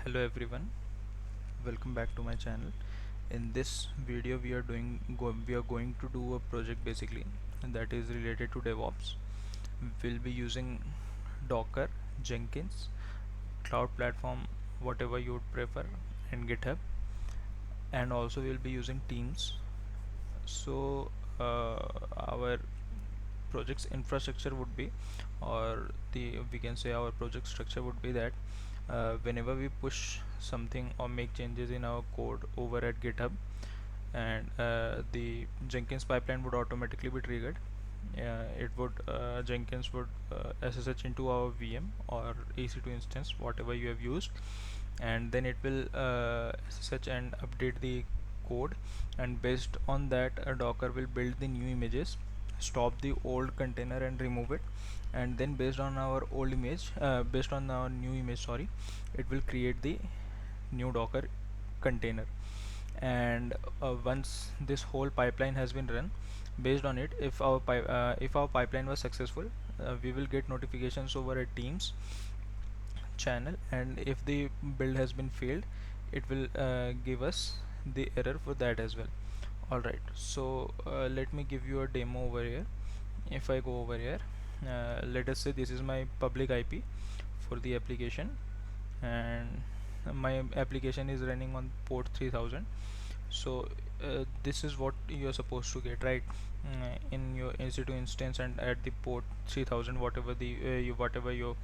Hello everyone, welcome back to my channel. In this video we are going to do a project basically that is related to DevOps. We'll be using Docker, Jenkins, cloud platform, whatever you would prefer, and GitHub, and also we'll be using Teams. So our project's infrastructure would be, or the we can say our project structure would be that whenever we push something or make changes in our code over at GitHub, and the Jenkins pipeline would automatically be triggered. It would Jenkins would SSH into our VM or EC2 instance, whatever you have used, and then it will SSH and update the code, and based on that Docker will build the new images, stop the old container and remove it, and then based on our new image, sorry, it will create the new Docker container. And once this whole pipeline has been run, based on it, if our pipeline was successful, we will get notifications over a Teams channel, and if the build has been failed, it will give us the error for that as well. Alright, so let me give you a demo over here. If I go over here, let us say this is my public IP for the application, and my application is running on port 3000. So this is what you're supposed to get, right? In your EC2 instance and at the port 3000, whatever whatever your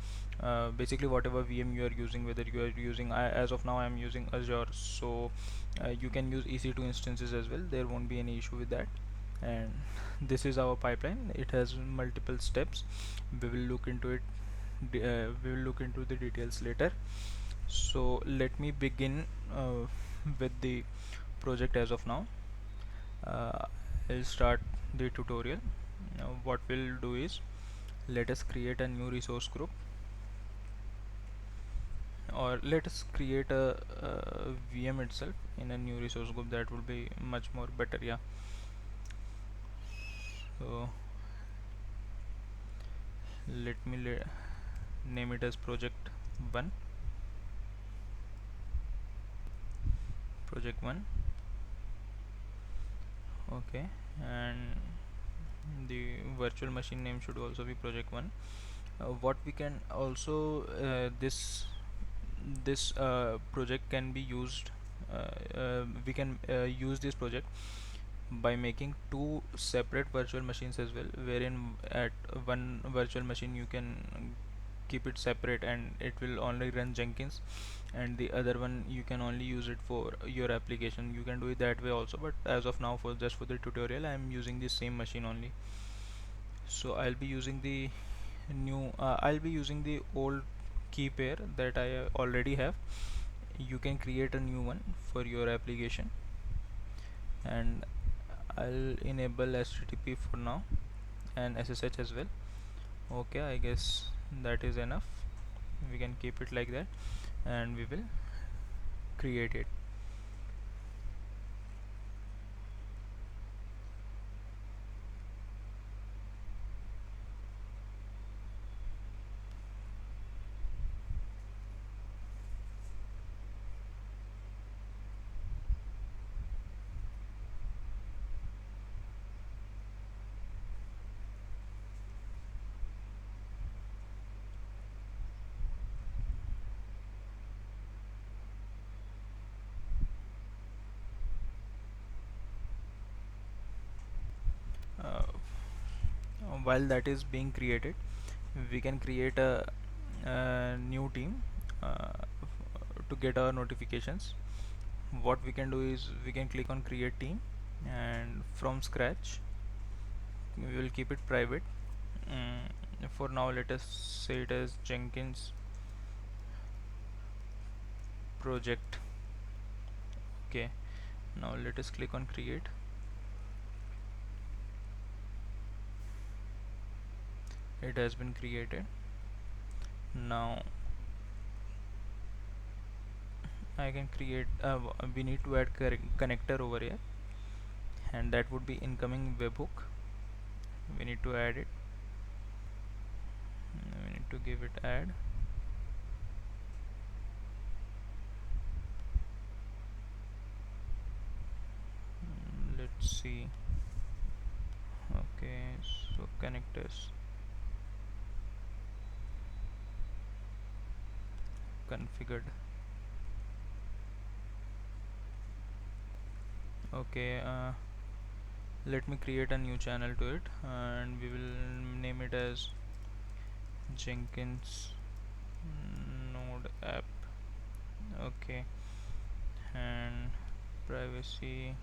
basically whatever VM you are using, whether you are using, as of now I'm using Azure, so you can use EC2 instances as well, there won't be any issue with that. And this is our pipeline. It has multiple steps. We will look into it, we will look into the details later. So let me begin with the project as of now. uh, I'll start the tutorial. Now what we'll do is, let us create a new resource group, or let us create a VM itself in a new resource group. That would be much more better, yeah. So let me name it as project 1. Project 1. Okay, and the virtual machine name should also be project 1. What we can also this project can be used, we can use this project by making two separate virtual machines as well, wherein at one virtual machine you can keep it separate and it will only run Jenkins, and the other one you can only use it for your application. You can do it that way also, but as of now, for just for the tutorial, I am using the same machine only. So I'll be using the old key pair that I already have. You can create a new one for your application, and I'll enable HTTP for now and SSH as well. Okay, I guess that is enough. We can keep it like that, and we will create it. uh, while that is being created, we can create a new team to get our notifications. What we can do is we can click on create team, and from scratch we will keep it private. For now, let us say it as Jenkins project. Okay, now let us click on create. It has been created. Now I can create we need to add connector over here, and that would be incoming webhook. We need to add it. We need to give it add. connectors configured. Okay, let me create a new channel to it, and we will name it as Jenkins node app. Okay, and privacy,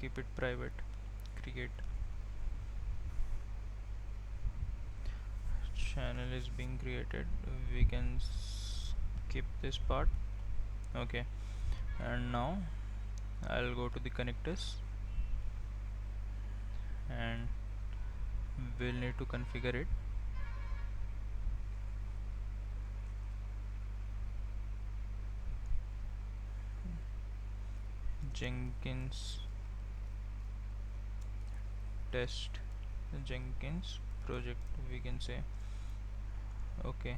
keep it private. Create channel is being created. We can skip this part. Okay, and now I'll go to the connectors, and we'll need to configure it. Jenkins test Jenkins project, we can say. Okay,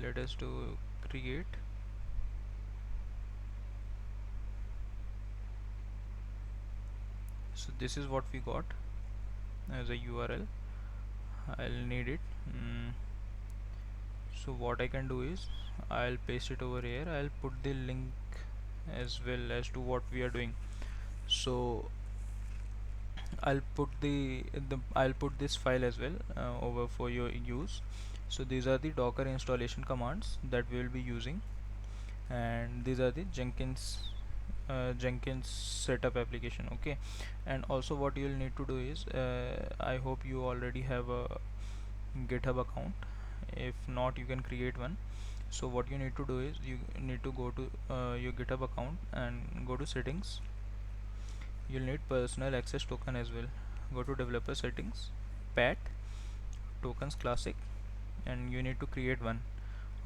let us do create. So this is what we got as a URL. I'll need it. So what I can do is I'll paste it over here. I'll put the link as well as to what we are doing. So I'll put this file as well over for your use. So these are the Docker installation commands that we will be using, and these are the Jenkins setup application. Okay, and also what you'll need to do is I hope you already have a GitHub account. If not, you can create one. So what you need to do is you need to go to your GitHub account and go to settings. You'll need personal access token as well. Go to developer settings, pat tokens classic, and you need to create one.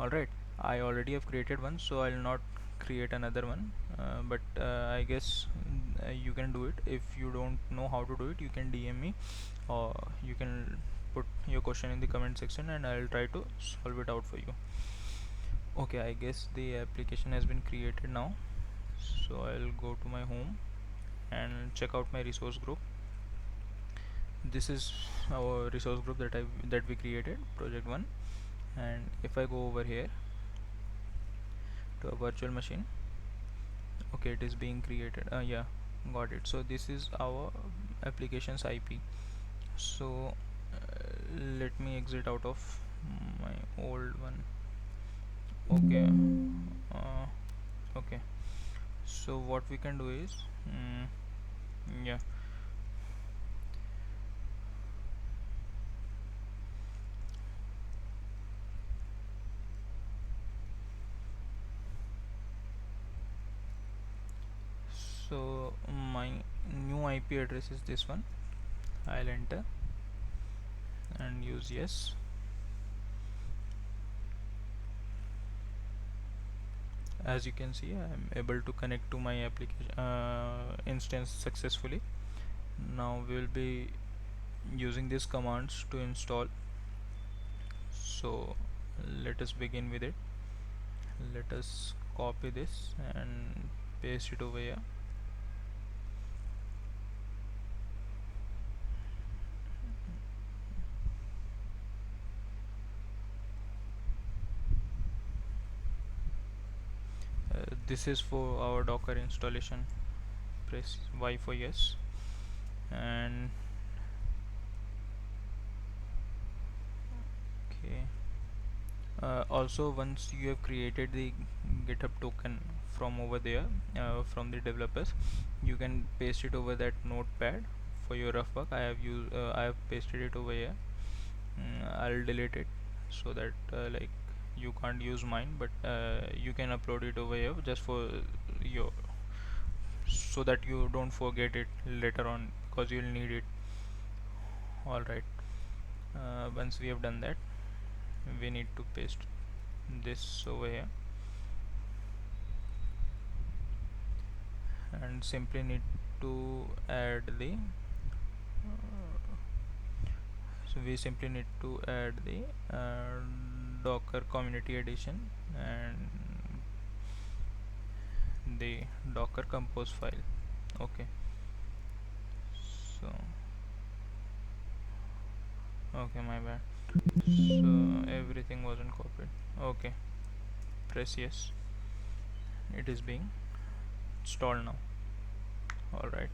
Alright, I already have created one, so I'll not create another one, but I guess you can do it. If you don't know how to do it, you can DM me, or you can put your question in the comment section and I'll try to solve it out for you. Okay, I guess the application has been created now, so I'll go to my home and check out my resource group. This is our resource group that we created, project 1. And if I go over here to a virtual machine, okay, it is being created. Yeah, got it. So this is our application's IP. So let me exit out of my old one. Okay, uh, okay, so what we can do is yeah, so my new IP address is this one. I'll enter and use yes. As you can see, I am able to connect to my application instance successfully. Now we will be using these commands to install. So let us begin with it. Let us copy this and paste it over here. This is for our Docker installation. Press Y for yes, and okay. Also, once you have created the GitHub token from over there, from the developers, you can paste it over that notepad for your rough work. I have pasted it over here. I'll delete it so that like you can't use mine, but you can upload it over here just for your, so that you don't forget it later on, because you'll need it. All right. Once we have done that, we need to paste this over here, and simply need to add the so we simply need to add the Docker community edition and the Docker compose file. Okay, so Okay, my bad. So everything wasn't copied. Okay, press yes. It is being installed now. All right.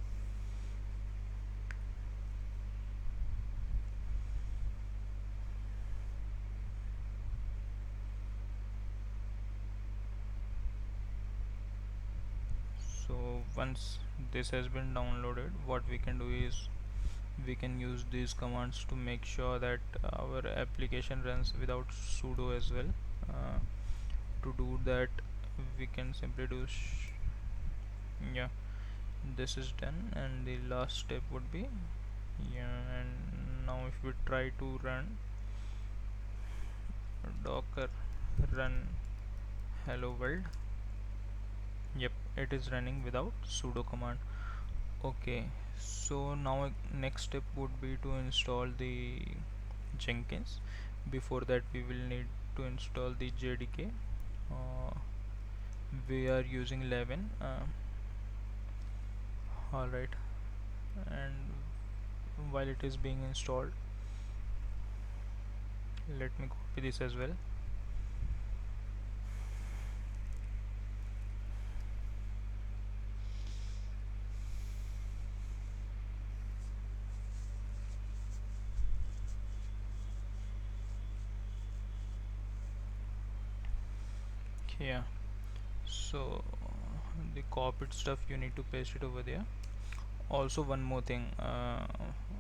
So once this has been downloaded, what we can do is we can use these commands to make sure that our application runs without sudo as well. uh, to do that, we can simply do yeah, this is done, and the last step would be yeah. And now if we try to run docker run hello world, yep, it is running without sudo command. Okay, so now next step would be to install the Jenkins. Before that, we will need to install the JDK. uh, we are using 11. Alright, and while it is being installed, let me copy this as well. Yeah, so the copied stuff you need to paste it over there. Also, one more thing,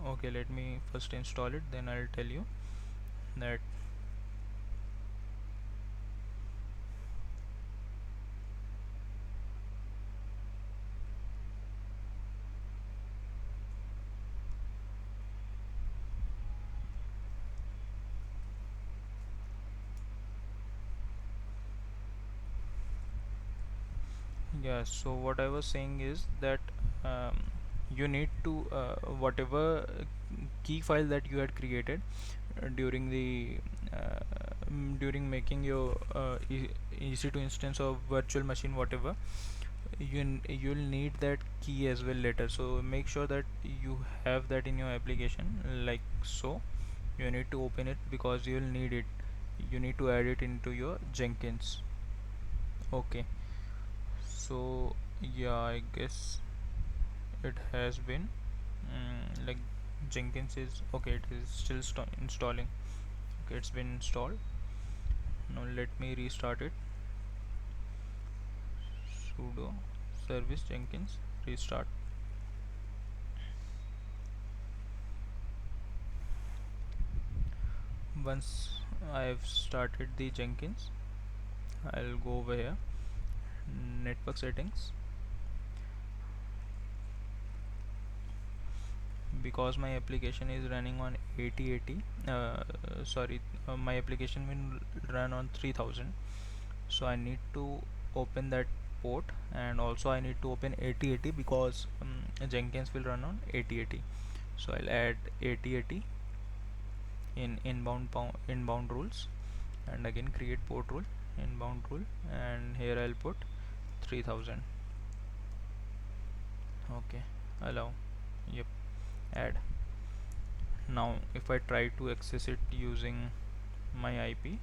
okay, let me first install it, then I'll tell you that. Yeah, so what I was saying is that um, you need to whatever key file that you had created during the during making your EC2 instance or virtual machine, whatever, you'll need that key as well later. So make sure that you have that in your application, like so. You need to open it because you'll need it. You need to add it into your Jenkins. Okay, so yeah, I guess it has been like Jenkins is okay, it is still installing. Okay, it's been installed. Now let me restart it. Sudo service Jenkins restart. Once I've started the Jenkins, I'll go over here, network settings. Because my application is running on 8080, sorry, my application will run on 3000, so I need to open that port, and also I need to open 8080 because Jenkins will run on 8080. So I'll add 8080 in inbound rules, and again create port rule, inbound rule, and here I'll put 3000. Okay, allow, yep, add. Now if I try to access it using my IP,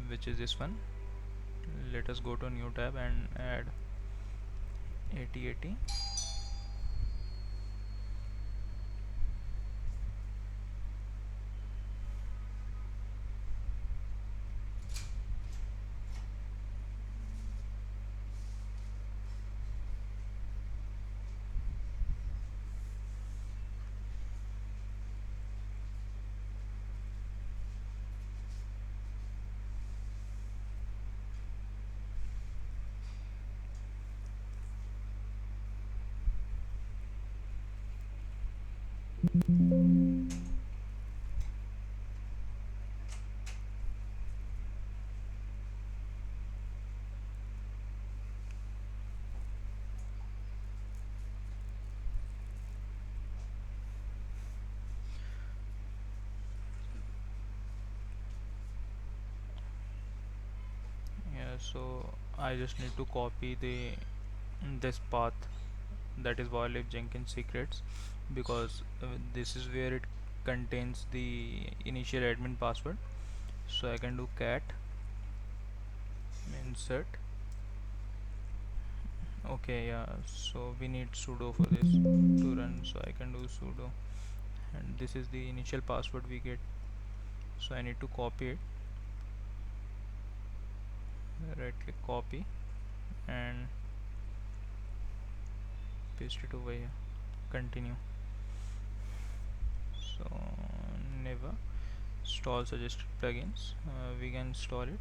which is this one, let us go to a new tab and add 8080. Yeah, so I just need to copy the this path, that is while if Jenkins secrets, because this is where it contains the initial admin password. So I can do cat insert. Okay, yeah, so we need sudo for this to run, so I can do sudo, and this is the initial password we get. So I need to copy it, right click copy and paste it over here, continue. So never install suggested plugins, we can install it.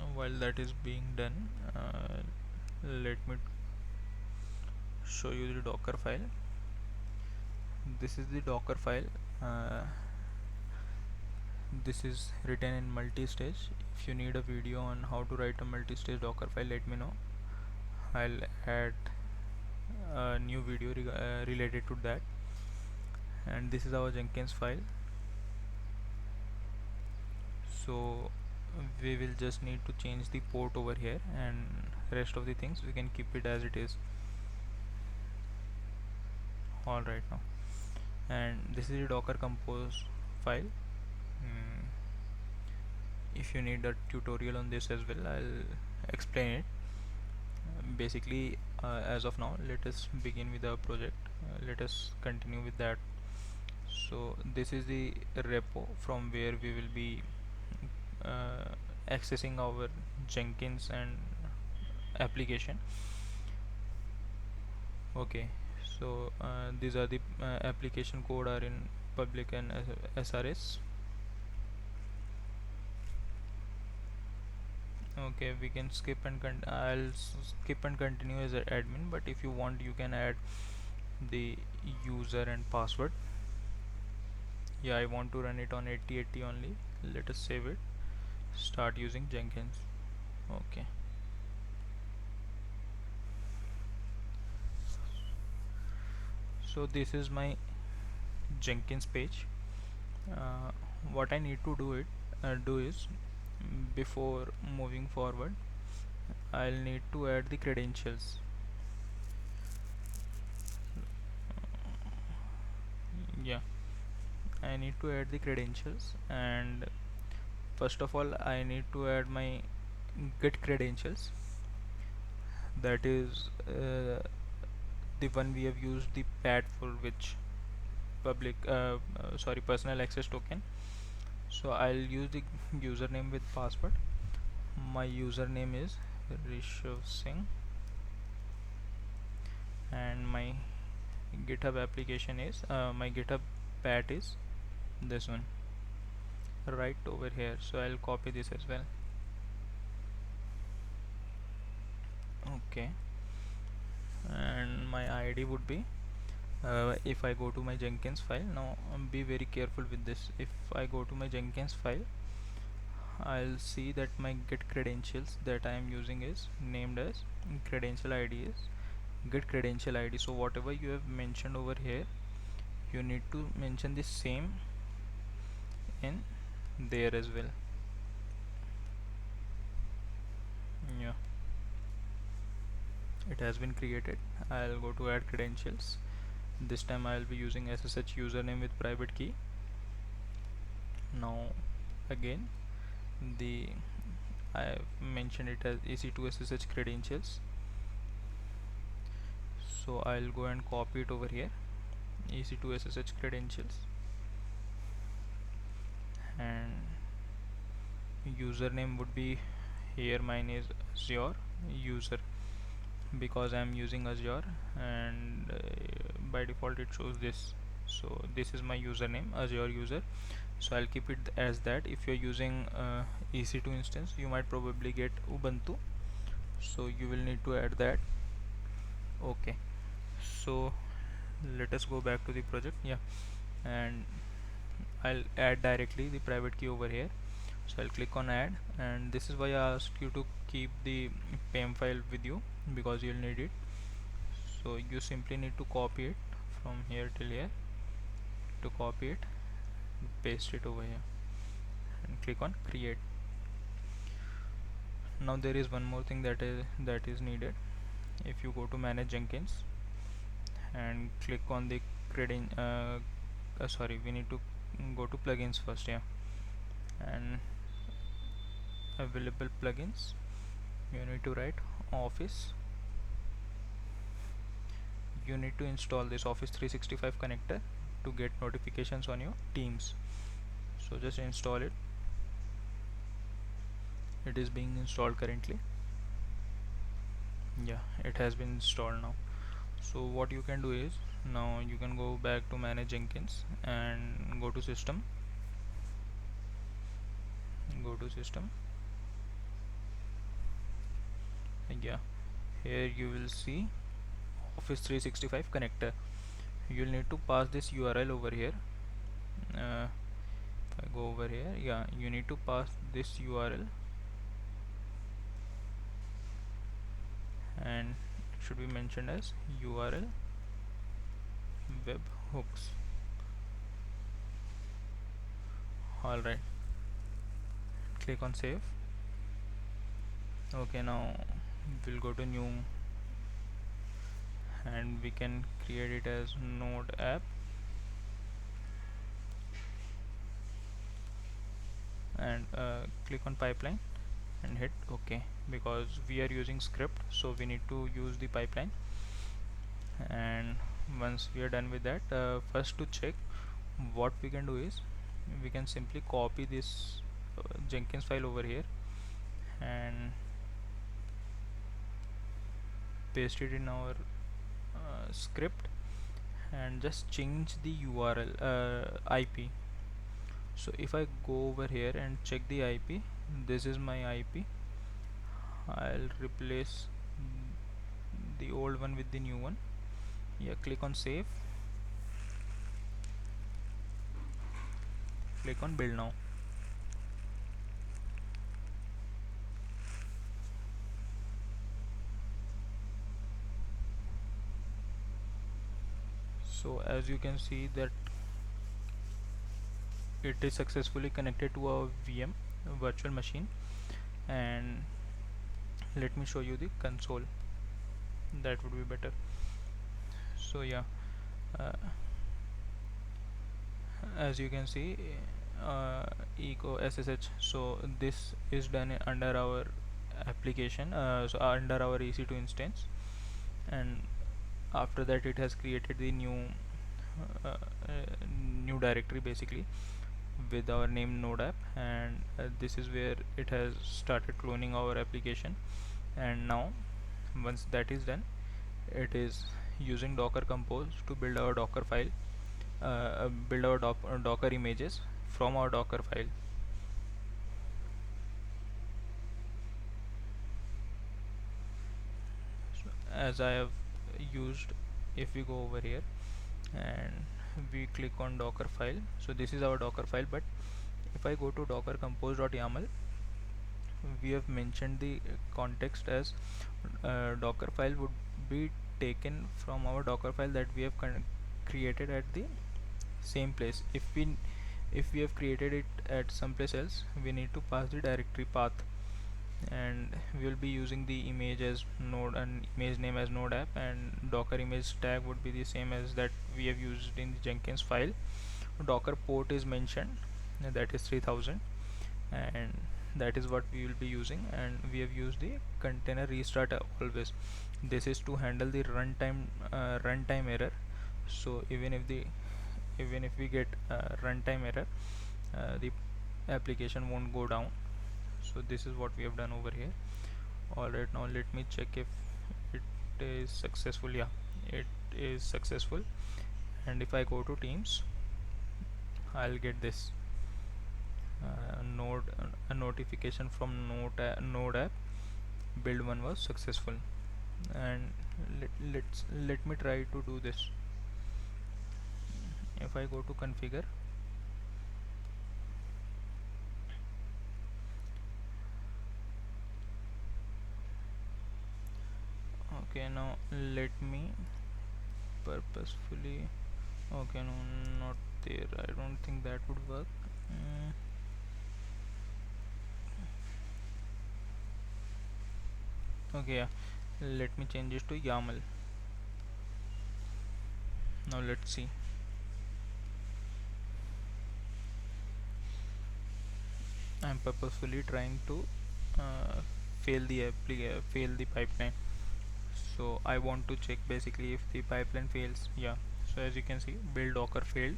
uh, while that is being done, let me show you the docker file. This is the docker file. uh, this is written in multi-stage. If you need a video on how to write a multi-stage docker file, let me know. I'll add a new video related to that. And this is our Jenkins file. So we will just need to change the port over here, and rest of the things we can keep it as it is. All right now, and this is the docker compose file. mm, if you need a tutorial on this as well, I'll explain it. Basically, as of now, let us begin with our project. Let us continue with that. So this is the repo from where we will be uh, accessing our Jenkins and application. Okay, so these are the application code are in public and SRS. Okay, we can skip and I'll skip and continue as an admin, but if you want, you can add the user and password. Yeah, I want to run it on 8080 only. Let us save it. Start using Jenkins. Okay. So this is my Jenkins page. What I need to do is, before moving forward, I'll need to add the credentials. Yeah, I need to add the credentials, and first of all I need to add my Git credentials. That is the one we have used the pad for, which public sorry, personal access token. So I'll use the username with password. My username is Rishav Singh, and my GitHub application is my GitHub pat is this one right over here. So I'll copy this as well. Okay, and my ID would be, if I go to my Jenkins file now, be very careful with this. If I go to my Jenkins file, I'll see that my Git credentials that I am using is named as credential ID is Git credential ID. So whatever you have mentioned over here, you need to mention the same in there as well. Yeah, it has been created. I'll go to add credentials. This time I'll be using SSH username with private key. Now again, the I've mentioned it as EC2 SSH credentials. So I'll go and copy it over here, EC2 SSH credentials, and username would be here, mine is Azure user because I'm using Azure, and by default it shows this. So this is my username, Azure user. So I'll keep it as that. If you're using EC2 instance, you might probably get Ubuntu, so you will need to add that. Okay, so let us go back to the project. Yeah, and I'll add directly the private key over here. So I'll click on add, and this is why I asked you to keep the pem file with you because you'll need it. So you simply need to copy it from here till here, to copy it, paste it over here and click on create. Now there is one more thing that is needed. If you go to manage Jenkins and click on the sorry, we need to go to plugins first, yeah, and available plugins, you need to write office. You need to install this Office 365 connector to get notifications on your Teams. So just install it. It is being installed currently. Yeah, it has been installed now. So what you can do is, now you can go back to manage Jenkins and go to system, yeah, here you will see Office 365 connector. You'll need to pass this URL over here. If I go over here, yeah, you need to pass this URL and it should be mentioned as URL webhooks. Alright, click on save. Okay, now we'll go to new and we can create it as node app and click on pipeline and hit OK, because we are using script, so we need to use the pipeline. And once we are done with that, first to check, what we can do is we can simply copy this Jenkins file over here and paste it in our script and just change the URL IP. So if I go over here and check the IP, this is my IP. I'll replace the old one with the new one. Yeah, click on save, click on build now. So as you can see that it is successfully connected to our VM virtual machine. And let me show you the console, that would be better. So yeah, uh, as you can see, eco SSH, so this is done under our application, so under our EC2 instance, and after that it has created the uh, uh, new directory basically with our name node app, and this is where it has started cloning our application. And now once that is done, it is using Docker Compose to build our Docker file, build our Docker images from our Docker file. So as I have used, if we go over here and we click on Docker file, so this is our Docker file. But if I go to docker compose.yaml, we have mentioned the context as Docker file would be taken from our Docker file that we have created at the same place. If we have created it at someplace else, we need to pass the directory path, and we will be using the image as node and image name as node app, and Docker image tag would be the same as that we have used in the Jenkins file. Docker port is mentioned, that is 3000, and that is what we will be using. And we have used the container restart always. This is to handle the runtime error. So even if we get runtime error, the application won't go down. So this is what we have done over here. Alright, now let me check if it is successful. Yeah, it is successful. And if I go to Teams, I'll get this a notification from node app, build one was successful. And let me try to do this. If I go to configure, now let me purposefully. Okay, no, not there. I don't think that would work. Mm, okay, yeah. Let me change this to YAML. Now let's see. I'm purposefully trying to uh, fail the pipeline. So I want to check basically if the pipeline fails. Yeah. So as you can see, build Docker failed,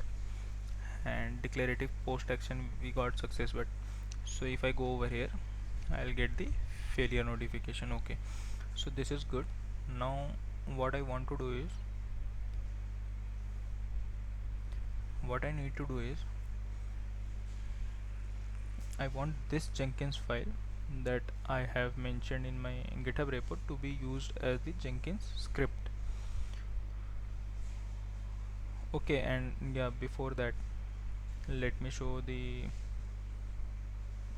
and declarative post action we got success. But so if I go over here, I'll get the failure notification. Okay. So this is good. Now what I want to do is, what I need to do is, I want this Jenkins file that I have mentioned in my GitHub repo to be used as the Jenkins script. Okay, and yeah, before that, let me show the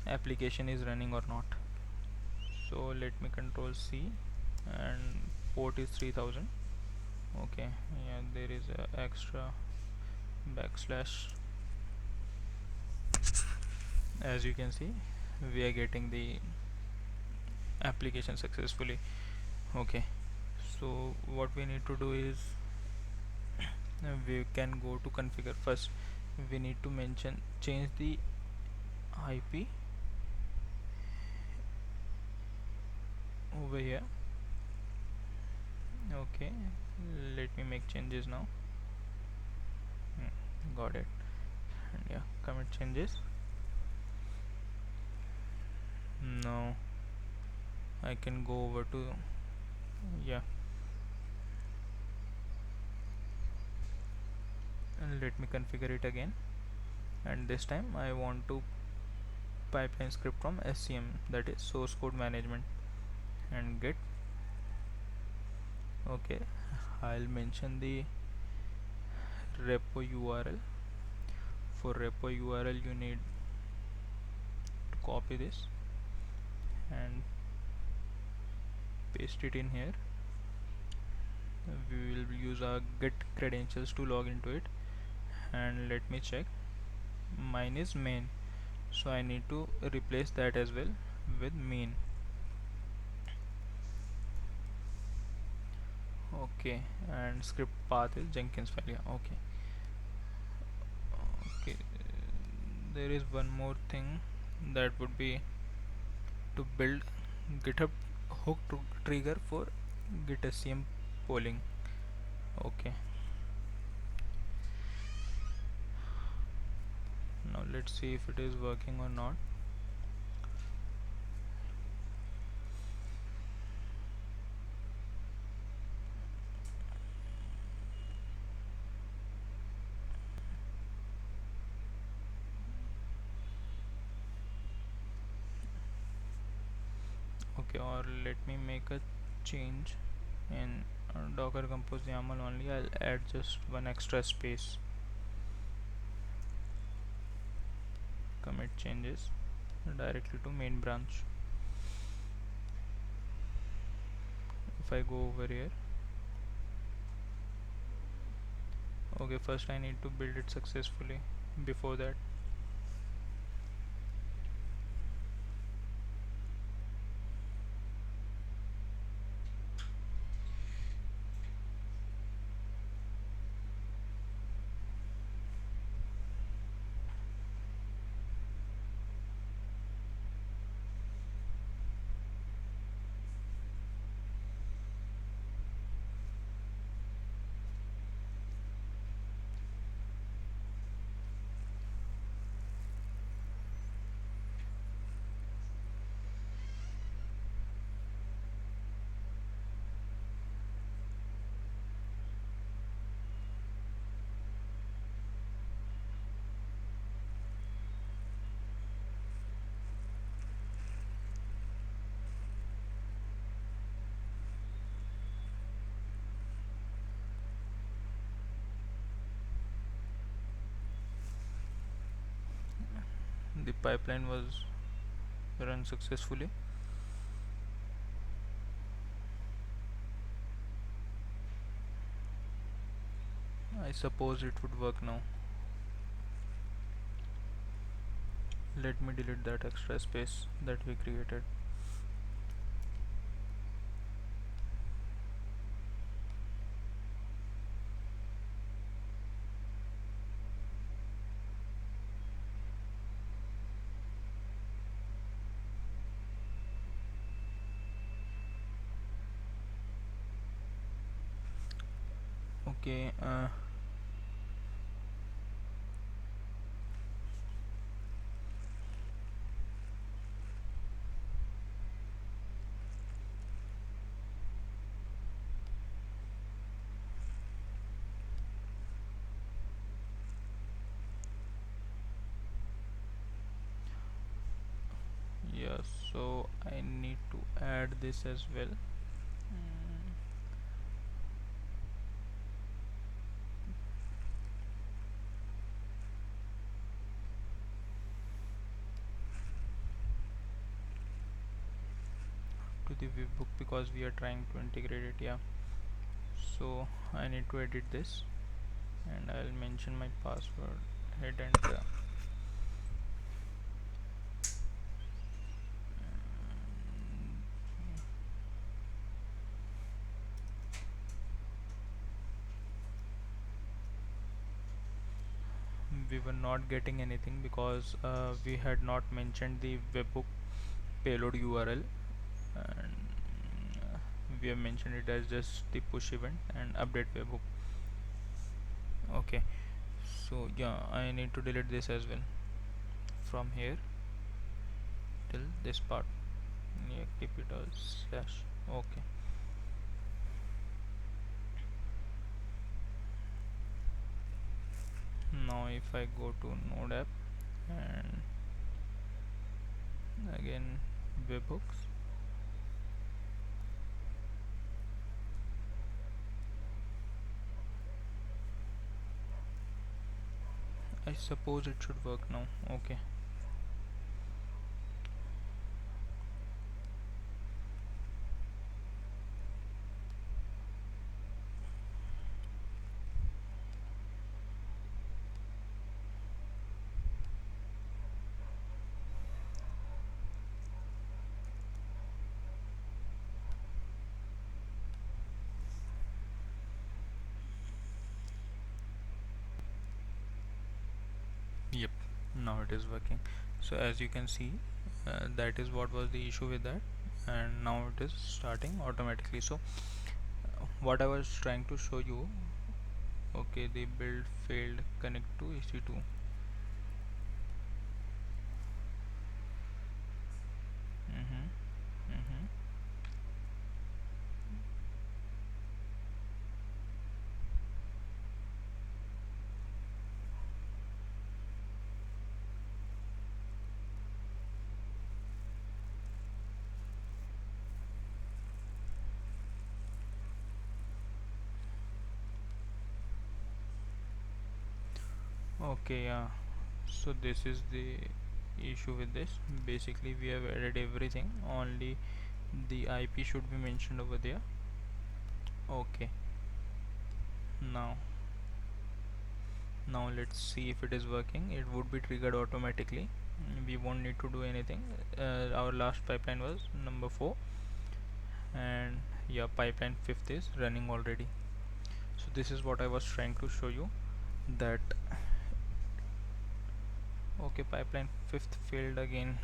application is running or not. So let me control C, and port is 3000. Okay, yeah, there is a extra backslash. As you can see, we are getting the application successfully. Okay, so what we need to do is, we can go to configure. First we need to change the IP over here. Okay, let me make changes now. Got it. And yeah, commit changes. Now I can go over to, yeah, and let me configure it again. And this time I want to pipeline script from SCM, that is source code management, and get. Okay, I'll mention the repo URL. For repo URL you need to copy this and paste it in here. We will use our get credentials to log into it, and let me check. Mine is main, so I need to replace that as well with main. Okay, and script path is Jenkins file. Yeah, okay. Okay, there is one more thing, that would be to build GitHub hook trigger for git SCM polling. Okay, now let's see if it is working or not. Okay, or let me make a change in docker compose YAML only. I'll add just one extra space. Commit changes directly to main branch. If I go over here, okay, first I need to build it successfully. Before that, the pipeline was run successfully. I suppose it would work now. Let me delete that extra space that we created. Okay, yeah, so I need to add this as well. Mm, to the webbook because we are trying to integrate it, yeah. So I need to edit this and I'll mention my password, hit enter. We were not getting anything because we had not mentioned the webhook payload URL, and we have mentioned it as just the push event and update webhook. Okay, so yeah, I need to delete this as well from here till this part. Yeah, keep it as slash. Okay, now if I go to node app and again webhooks, I suppose it should work now. Okay, yep, now it is working. So as you can see, that is what was the issue with that, and now it is starting automatically. So what I was trying to show you, okay, the build failed connect to EC2. Mm-hmm, mm-hmm. Okay, yeah, so this is the issue with this. Basically we have added everything, only the IP should be mentioned over there. Okay, now let's see if it is working. It would be triggered automatically. We won't need to do anything. Our last pipeline was number 4, and yeah, pipeline 5th is running already. So this is what I was trying to show you, that okay, pipeline 5th failed again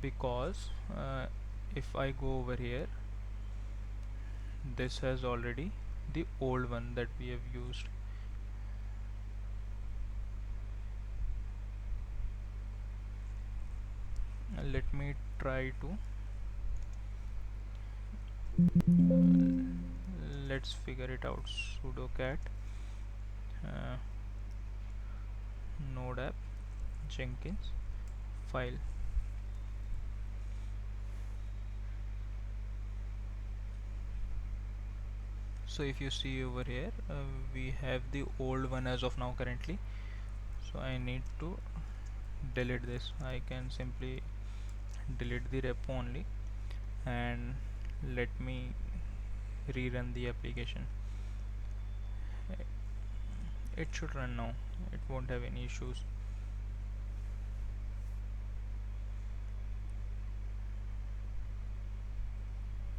because if I go over here, this has already the old one that we have used. Let me try to let's figure it out. Sudo cat uh, node app Jenkins file. So if you see over here, we have the old one as of now currently. So I need to delete this. I can simply delete the repo only, and let me rerun the application. It should run now. It won't have any issues.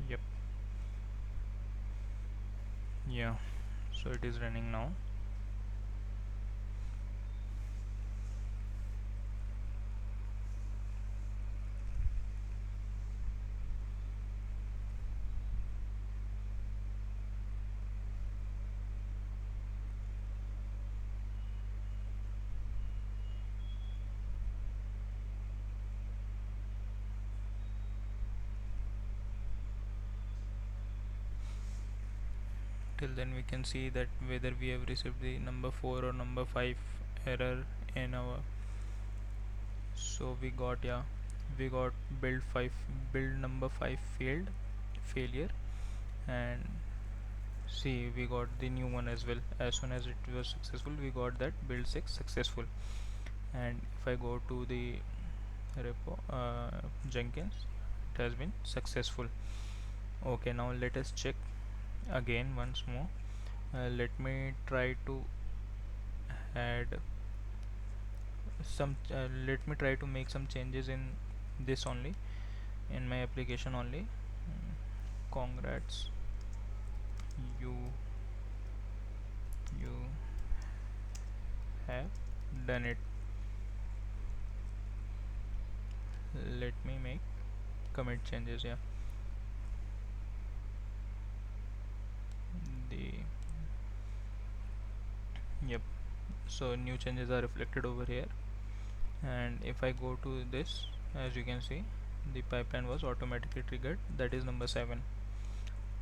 Yep. Yeah, so it is running now. Till then we can see that whether we have received the number 4 or number 5 error in our. So we got, yeah, we got build 5, build number 5 failed, failure. And see, we got the new one as well. As soon as it was successful, we got that build 6 successful. And if I go to the repo, Jenkins, it has been successful. Okay, now let us check again once more. Let me try to add some let me try to make some changes in this only, in my application only. Congrats, you you have done it. Let me make commit changes. Yeah, the yep, so new changes are reflected over here. And if I go to this, as you can see, the pipeline was automatically triggered, that is number 7.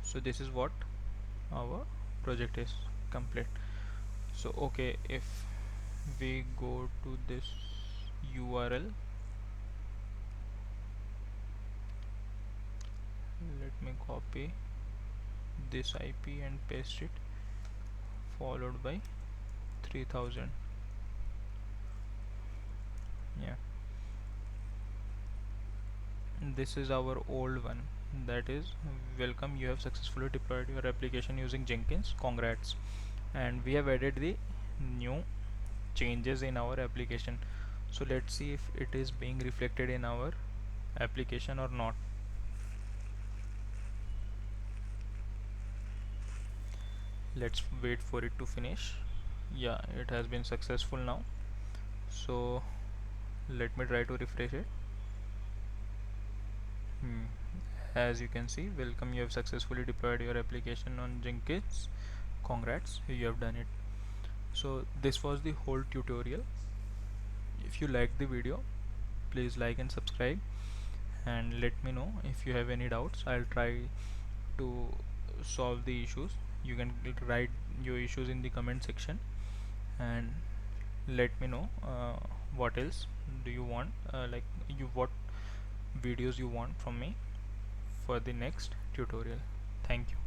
So this is what our project is complete. So okay, if we go to this URL, let me copy this IP and paste it, followed by 3000. Yeah, this is our old one, that is, welcome, you have successfully deployed your application using Jenkins, congrats. And we have added the new changes in our application. So let's see if it is being reflected in our application or not. Let's wait for it to finish. Yeah, it has been successful now. So let me try to refresh it. As you can see, welcome, you have successfully deployed your application on Jenkins, congrats, you have done it. So this was the whole tutorial. If you liked the video, please like and subscribe, and let me know if you have any doubts. I'll try to solve the issues. You can write your issues in the comment section, and let me know what else do you want, like you what videos you want from me for the next tutorial. Thank you.